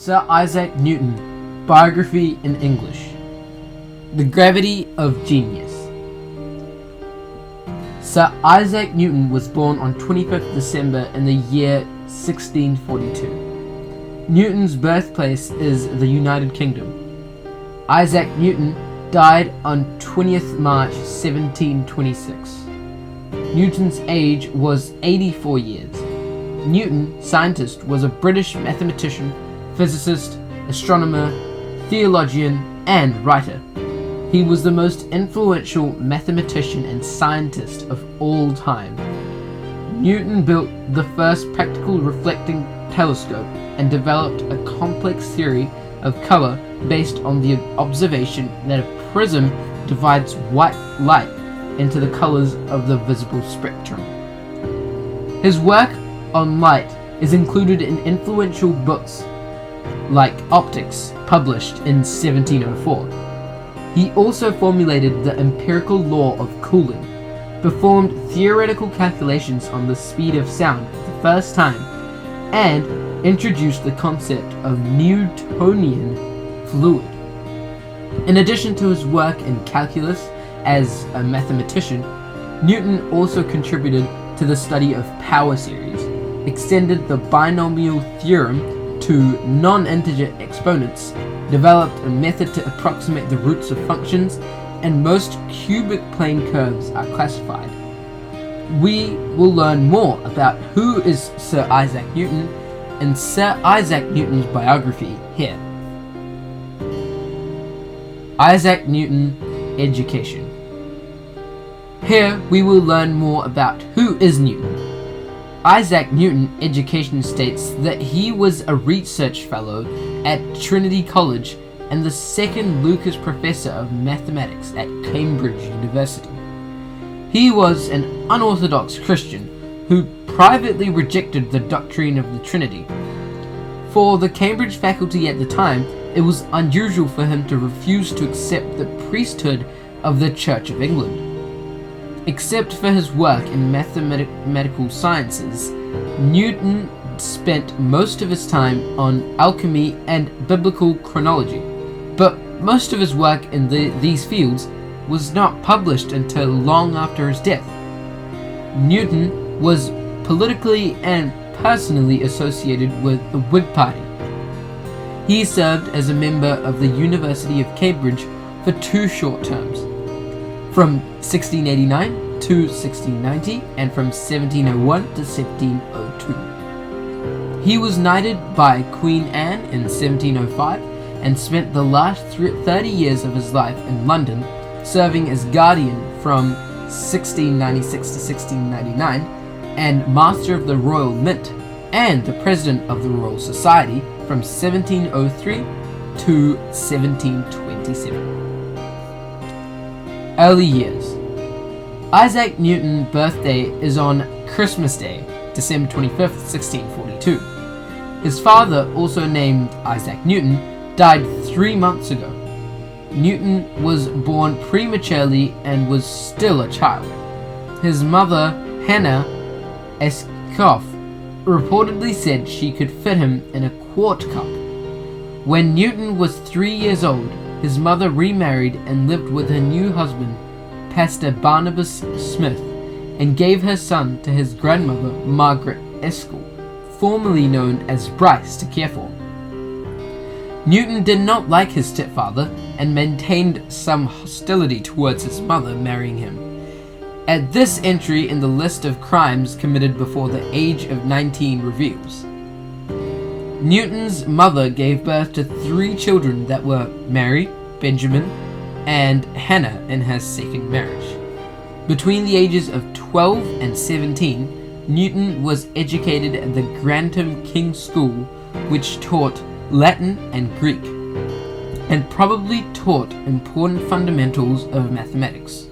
Sir Isaac Newton, Biography in English. The Gravity of Genius. Sir Isaac Newton was born on 25th December in the year 1642. Newton's birthplace is the United Kingdom. Isaac Newton died on 20th March 1726. Newton's age was 84 years. Newton, scientist, was a British mathematician, physicist, astronomer, theologian, and writer. He was the most influential mathematician and scientist of all time. Newton built the first practical reflecting telescope and developed a complex theory of color based on the observation that a prism divides white light into the colors of the visible spectrum. His work on light is included in influential books like Optics, published in 1704. He also formulated the empirical law of cooling, performed theoretical calculations on the speed of sound for the first time, and introduced the concept of Newtonian fluid. In addition to his work in calculus as a mathematician, Newton also contributed to the study of power series, extended the binomial theorem to non-integer exponents, developed a method to approximate the roots of functions, and most cubic plane curves are classified. We will learn more about who is Sir Isaac Newton and Sir Isaac Newton's biography here. Isaac Newton, Education. Here we will learn more about who is Newton. Isaac Newton, Education states that he was a research fellow at Trinity College and the second Lucas Professor of Mathematics at Cambridge University. He was an unorthodox Christian who privately rejected the doctrine of the Trinity. For the Cambridge faculty at the time, it was unusual for him to refuse to accept the priesthood of the Church of England. Except for his work in mathematical sciences, Newton spent most of his time on alchemy and biblical chronology, but most of his work in these fields was not published until long after his death. Newton was politically and personally associated with the Whig Party. He served as a member of the University of Cambridge for 2 short terms, from 1689 to 1690 and from 1701 to 1702. He was knighted by Queen Anne in 1705 and spent the last 30 years of his life in London, serving as guardian from 1696 to 1699 and Master of the Royal Mint and the President of the Royal Society from 1703 to 1727. Early years. Isaac Newton's birthday is on Christmas Day, December 25th, 1642. His father, also named Isaac Newton, died 3 months ago. Newton was born prematurely and was still a child. His mother, Hannah Escoff, reportedly said she could fit him in a quart cup. When Newton was 3 years old, his mother remarried and lived with her new husband, Pastor Barnabas Smith, and gave her son to his grandmother, Margaret Escall, formerly known as Bryce, to care for. Newton did not like his stepfather and maintained some hostility towards his mother marrying him. At this entry in the list of crimes committed before the age of 19 reveals. Newton's mother gave birth to 3 children that were Mary, Benjamin, and Hannah in her second marriage. Between the ages of 12 and 17, Newton was educated at the Grantham King's School, which taught Latin and Greek, and probably taught important fundamentals of mathematics.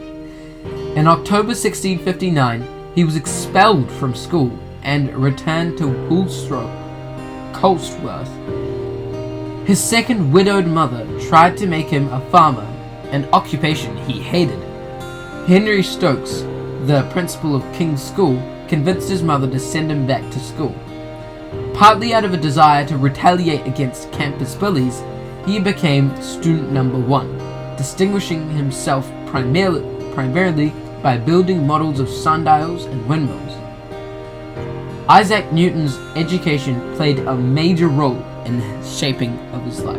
In October 1659, he was expelled from school and returned to Colesworth. His second widowed mother tried to make him a farmer, an occupation he hated. Henry Stokes, the principal of King's School, convinced his mother to send him back to school. Partly out of a desire to retaliate against campus bullies, he became student number 1, distinguishing himself primarily by building models of sundials and windmills. Isaac Newton's education played a major role in the shaping of his life.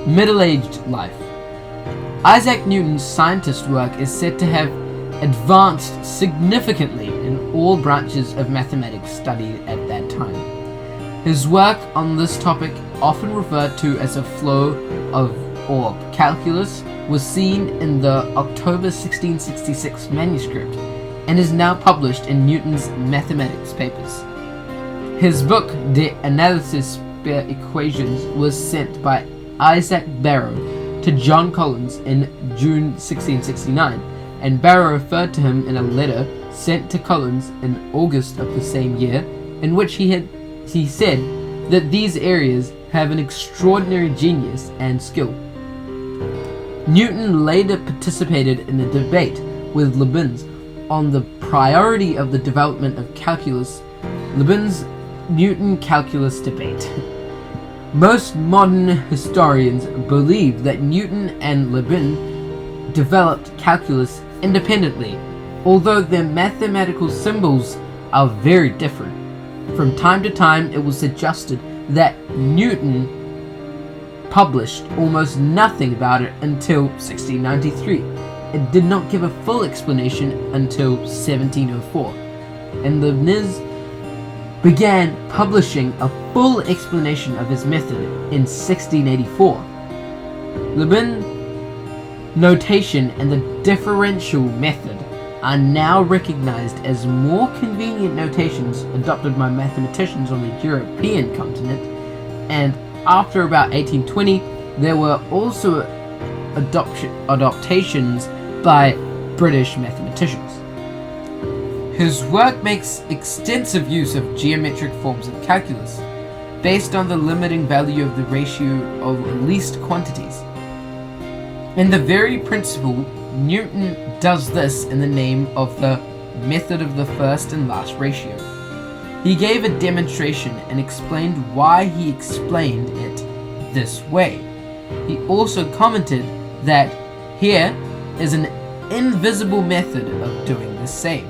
Middle-aged life. Isaac Newton's scientist work is said to have advanced significantly in all branches of mathematics studied at that time. His work on this topic, often referred to as a flow of or calculus, was seen in the October 1666 manuscript and is now published in Newton's mathematics papers. His book, De Analysis per Equations, was sent by Isaac Barrow to John Collins in June 1669, and Barrow referred to him in a letter sent to Collins in August of the same year, in which he said that these areas have an extraordinary genius and skill. Newton later participated in a debate with Leibniz on the priority of the development of calculus, Leibniz-Newton calculus debate. Most modern historians believe that Newton and Leibniz developed calculus independently, although their mathematical symbols are very different. From time to time, it was suggested that Newton published almost nothing about it until 1693. It did not give a full explanation until 1704, and Leibniz began publishing a full explanation of his method in 1684. Leibniz notation and the differential method are now recognized as more convenient notations adopted by mathematicians on the European continent, and after about 1820 there were also adaptations by British mathematicians. His work makes extensive use of geometric forms of calculus, based on the limiting value of the ratio of least quantities. In the very principle, Newton does this in the name of the method of the first and last ratio. He gave a demonstration and explained why he explained it this way. He also commented that here is an invisible method of doing the same.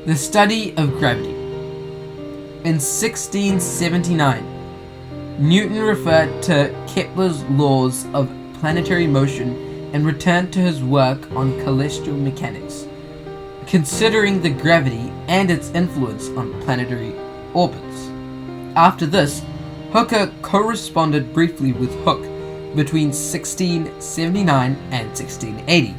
The study of gravity. In 1679, Newton referred to Kepler's laws of planetary motion and returned to his work on celestial mechanics, considering the gravity and its influence on planetary orbits. After this, Hooker corresponded briefly with Hooke between 1679 and 1680.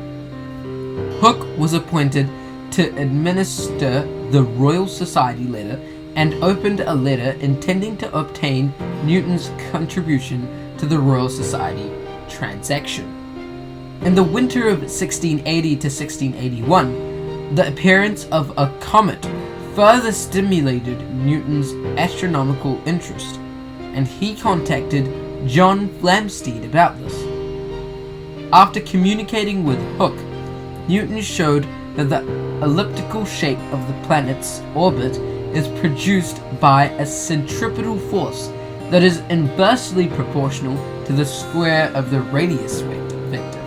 Hooke was appointed to administer the Royal Society letter and opened a letter intending to obtain Newton's contribution to the Royal Society transaction. In the winter of 1680 to 1681, the appearance of a comet further stimulated Newton's astronomical interest, and he contacted John Flamsteed about this. After communicating with Hooke, Newton showed that the elliptical shape of the planet's orbit is produced by a centripetal force that is inversely proportional to the square of the radius vector.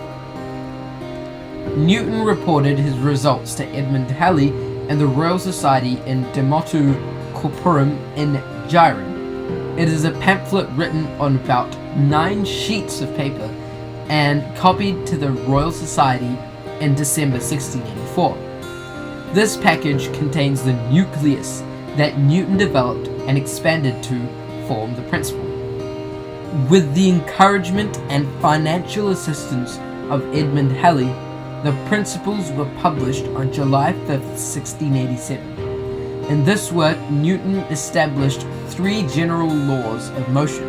Newton reported his results to Edmund Halley and the Royal Society in De Motu Corporum in Gyron. It is a pamphlet written on about 9 sheets of paper and copied to the Royal Society in December 1684. This package contains the nucleus that Newton developed and expanded to form the principle. With the encouragement and financial assistance of Edmund Halley, the principles were published on July 5th, 1687. In this work, Newton established 3 general laws of motion.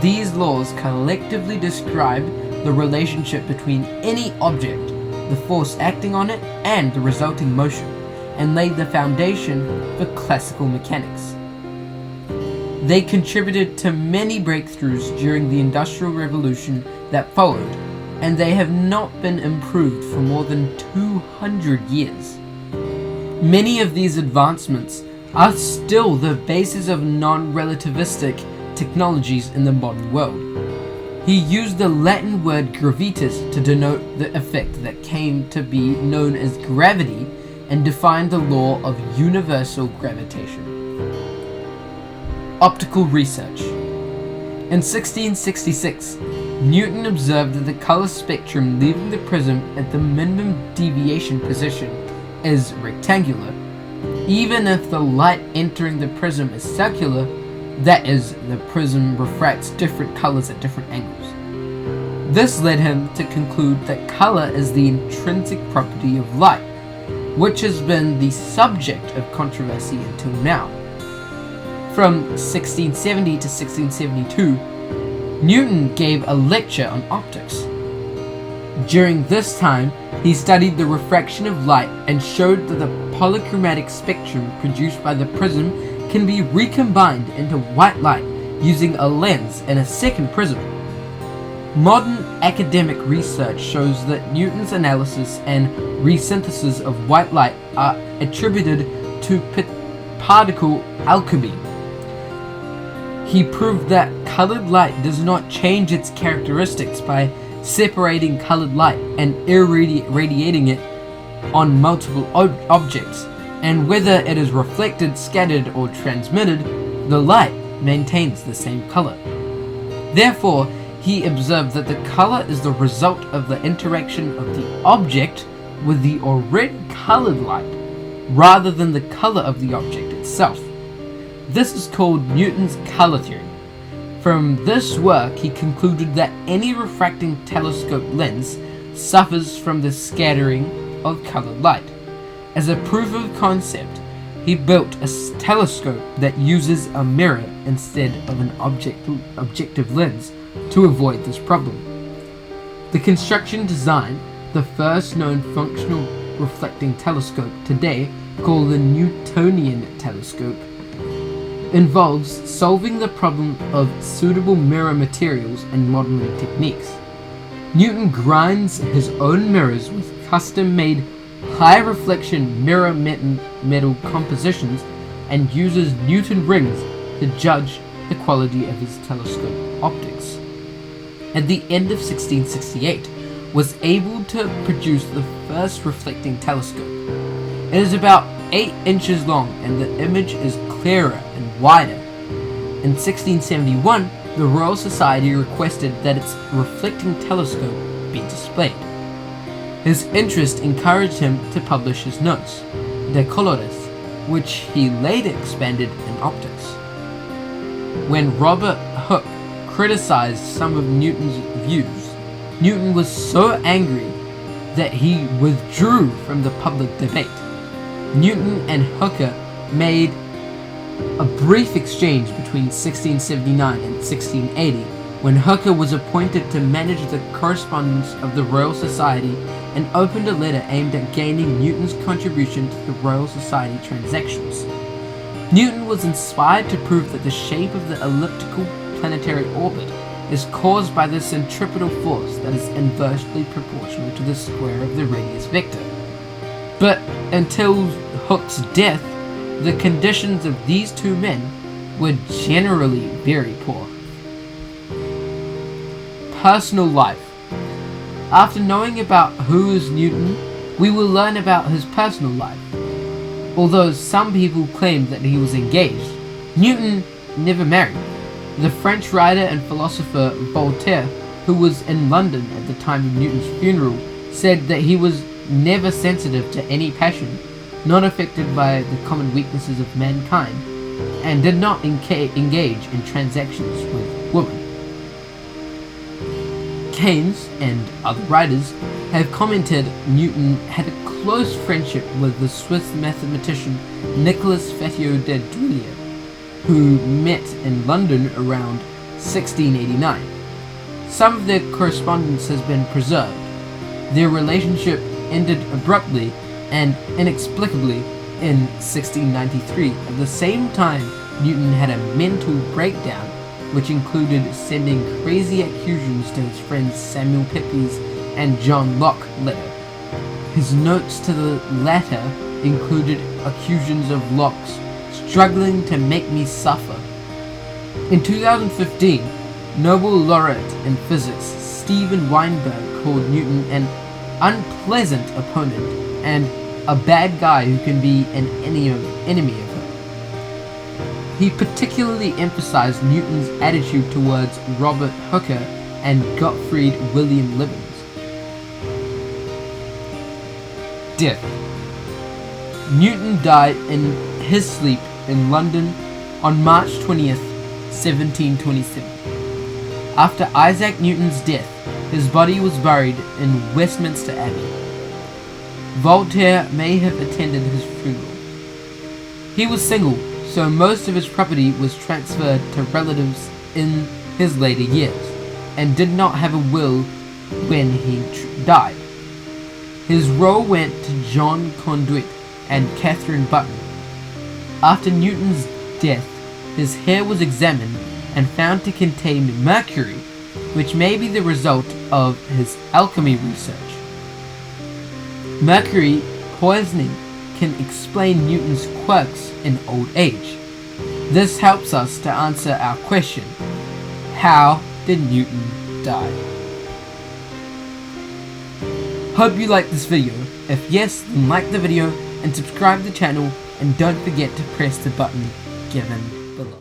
These laws collectively describe the relationship between any object, the force acting on it, and the resulting motion, and laid the foundation for classical mechanics. They contributed to many breakthroughs during the Industrial Revolution that followed, and they have not been improved for more than 200 years. Many of these advancements are still the basis of non-relativistic technologies in the modern world. He used the Latin word gravitas to denote the effect that came to be known as gravity and defined the law of universal gravitation. Optical research. In 1666, Newton observed that the color spectrum leaving the prism at the minimum deviation position is rectangular, even if the light entering the prism is circular, that is, the prism refracts different colors at different angles. This led him to conclude that color is the intrinsic property of light, which has been the subject of controversy until now. From 1670 to 1672, Newton gave a lecture on optics. During this time, he studied the refraction of light and showed that the polychromatic spectrum produced by the prism can be recombined into white light using a lens and a second prism. Modern academic research shows that Newton's analysis and resynthesis of white light are attributed to particle alchemy. He proved that colored light does not change its characteristics by separating colored light and irradiating it on multiple objects, and whether it is reflected, scattered, or transmitted, the light maintains the same color. Therefore, he observed that the color is the result of the interaction of the object with the already colored light, rather than the color of the object itself. This is called Newton's color theory. From this work, he concluded that any refracting telescope lens suffers from the scattering of colored light. As a proof of concept, he built a telescope that uses a mirror instead of an objective lens to avoid this problem. The construction designed the first known functional reflecting telescope today, called the Newtonian telescope, involves solving the problem of suitable mirror materials and modeling techniques. Newton grinds his own mirrors with custom-made high reflection mirror metal compositions and uses Newton rings to judge the quality of his telescope optics. At the end of 1668, was able to produce the first reflecting telescope. It is about 8 inches long and the image is clearer and wider. In 1671, the Royal Society requested that its reflecting telescope be displayed. His interest encouraged him to publish his notes, De Coloris, which he later expanded in optics. When Robert Hooke criticized some of Newton's views, Newton was so angry that he withdrew from the public debate. Newton and Hooke made a brief exchange between 1679 and 1680, when Hooke was appointed to manage the correspondence of the Royal Society and opened a letter aimed at gaining Newton's contribution to the Royal Society transactions. Newton was inspired to prove that the shape of the elliptical planetary orbit is caused by the centripetal force that is inversely proportional to the square of the radius vector. But until Hooke's death, the conditions of these two men were generally very poor. Personal life. After knowing about who is Newton, we will learn about his personal life. Although some people claim that he was engaged, Newton never married. The French writer and philosopher Voltaire, who was in London at the time of Newton's funeral, said that he was never sensitive to any passion, not affected by the common weaknesses of mankind, and did not engage in transactions with women. Keynes and other writers have commented Newton had a close friendship with the Swiss mathematician Nicolas Fèteau-de-Drouillet, who met in London around 1689. Some of their correspondence has been preserved. Their relationship ended abruptly and inexplicably in 1693. At the same time, Newton had a mental breakdown, which included sending crazy accusations to his friends Samuel Pepys and John Locke later. His notes to the latter included accusations of locks struggling to make me suffer. In 2015, Nobel laureate in physics Steven Weinberg called Newton an unpleasant opponent and a bad guy who can be an enemy of her. He particularly emphasized Newton's attitude towards Robert Hooker and Gottfried Wilhelm Leibniz. Death. Newton died in his sleep in London on March 20th, 1727. After Isaac Newton's death, his body was buried in Westminster Abbey. Voltaire may have attended his funeral. He was single, so most of his property was transferred to relatives in his later years, and did not have a will when he died. His role went to John Conduit and Catherine Button. After Newton's death, his hair was examined and found to contain mercury, which may be the result of his alchemy research. Mercury poisoning can explain Newton's quirks in old age. This helps us to answer our question, how did Newton die? Hope you liked this video. If yes, then like the video and subscribe to the channel, and don't forget to press the button given below.